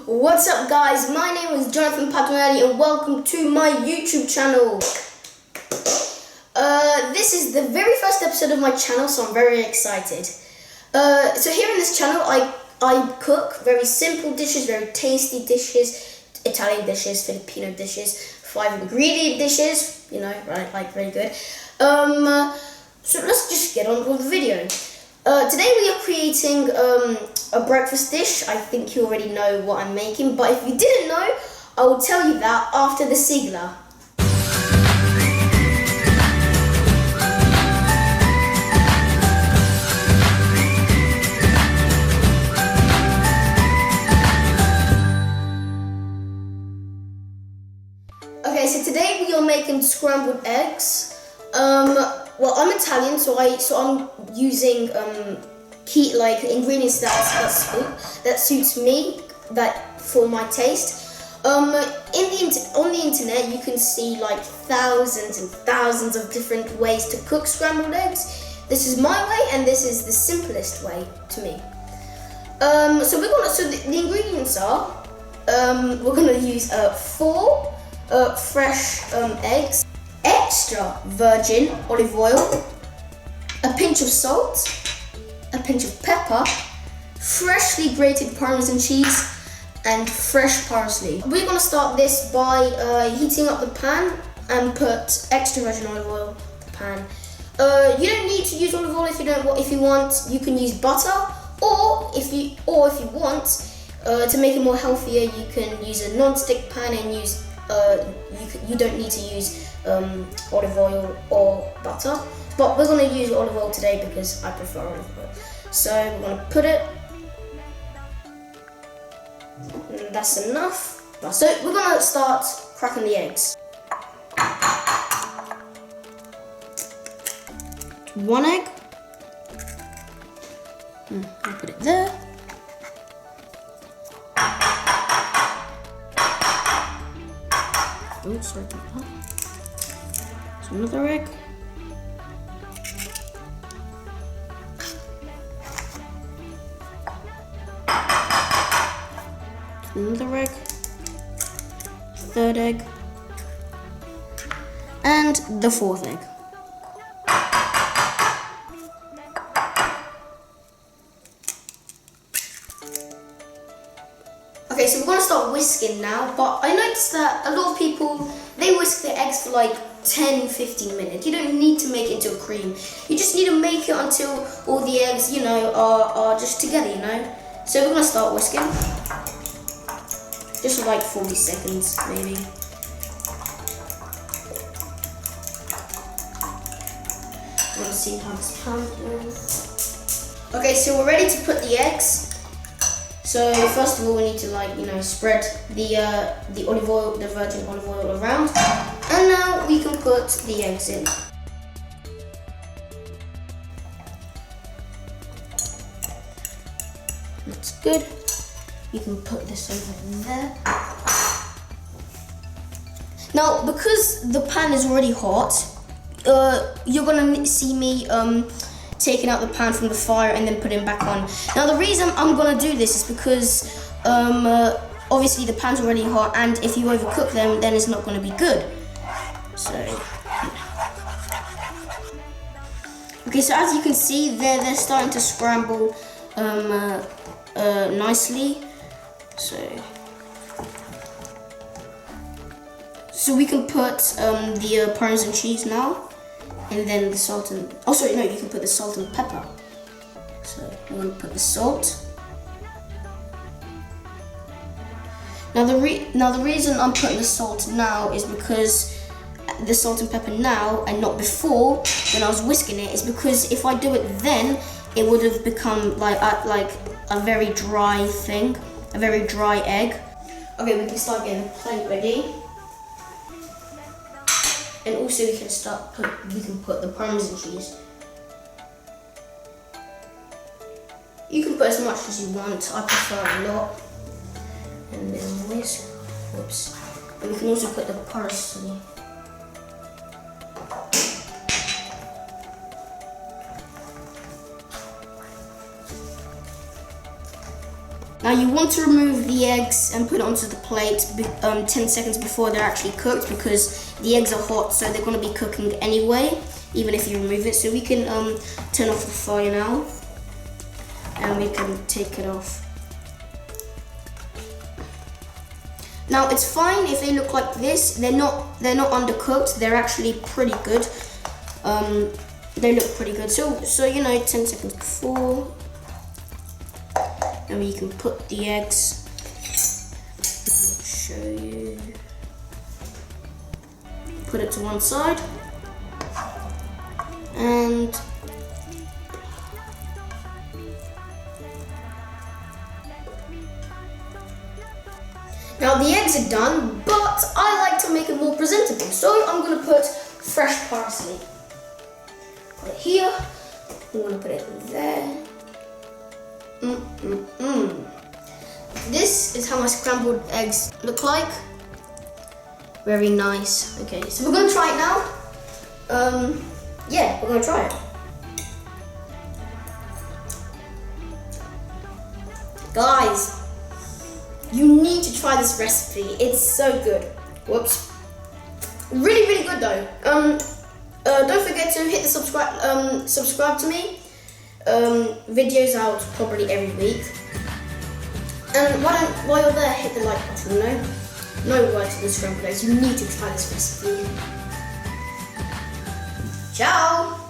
What's up guys, my name is Jonathan Patonelli and welcome to my YouTube channel. This is the very first episode of my channel, so I'm very excited. So here in this channel I cook very simple dishes, very tasty dishes, Italian dishes, Filipino dishes, 5-ingredient dishes, you know, right, like very good. So let's just get on with the video. Today we are creating a breakfast dish. I think you already know what I'm making, but if you didn't know, I will tell you that after the sigla. Okay, so today we are making scrambled eggs. Well, I'm Italian, so I'm using ingredients that suits me, that for my taste. On the internet, you can see like thousands and thousands of different ways to cook scrambled eggs. This is my way, and this is the simplest way to me. So the ingredients are we're gonna use 4 fresh eggs, extra virgin olive oil, a pinch of salt, a pinch of pepper, freshly grated Parmesan cheese, and fresh parsley. We're going to start this by heating up the pan and put extra virgin olive oil in the pan. You don't need to use olive oil if you want. You can use butter, or if you want to make it more healthier, you can use a non-stick pan and use. You don't need to use olive oil or butter, but we're going to use olive oil today because I prefer olive oil. So we're going to put it. That's enough. So we're going to start cracking the eggs. 1 egg. I'll put it there. Oh, sorry about that. So another egg. Another egg. 3rd egg. And the 4th egg. Okay, so we're going to start whisking now, but I noticed that a lot of people, they whisk their eggs for like 10-15 minutes. You don't need to make it into a cream. You just need to make it until all the eggs, you know, are just together, you know. So we're going to start whisking. Just for like 40 seconds, maybe. Let's see how this pan goes. Okay, so we're ready to put the eggs. So first of all, we need to spread the olive oil, the virgin olive oil around, and now we can put the eggs in. That's good. You can put this over there. Now, because the pan is already hot, you're gonna see me taking out the pan from the fire and then putting it back on. Now the reason I'm gonna do this is because obviously the pan's already hot, and if you overcook them, then it's not gonna be good. So okay, so as you can see, they're starting to scramble nicely. So we can put the Parmesan cheese now. And then the salt and, oh sorry, no, you can put the salt and pepper. So I'm going to put the salt. Now the reason I'm putting the salt now is because the salt and pepper now and not before when I was whisking it, is because if I do it then, it would have become like a very dry thing, a very dry egg. Okay, we can start getting the plate ready. And also we can put the Parmesan cheese. You can put as much as you want. I prefer a lot. And then whisk. Whoops. And we can also put the parsley. Now you want to remove the eggs and put it onto the plate 10 seconds before they're actually cooked, because the eggs are hot, so they're going to be cooking anyway, even if you remove it. So we can turn off the fire now, and we can take it off. Now it's fine if they look like this. They're not undercooked. They're actually pretty good. They look pretty good. So you know, 10 seconds before, and we can put the eggs. I'll show you. Put it to one side, and now the eggs are done, but I like to make it more presentable, so I'm going to put fresh parsley. Put it here. I'm going to put it there. This is how my scrambled eggs look like. Very nice. Okay, so we're going to try it now. Yeah, we're going to try it. Guys, you need to try this recipe. It's so good. Whoops. Really, really good though. Don't forget to hit the subscribe to me. Videos out probably every week. And while you're there, hit the like button. No words to the scrambled eggs. You need to try this recipe. Ciao.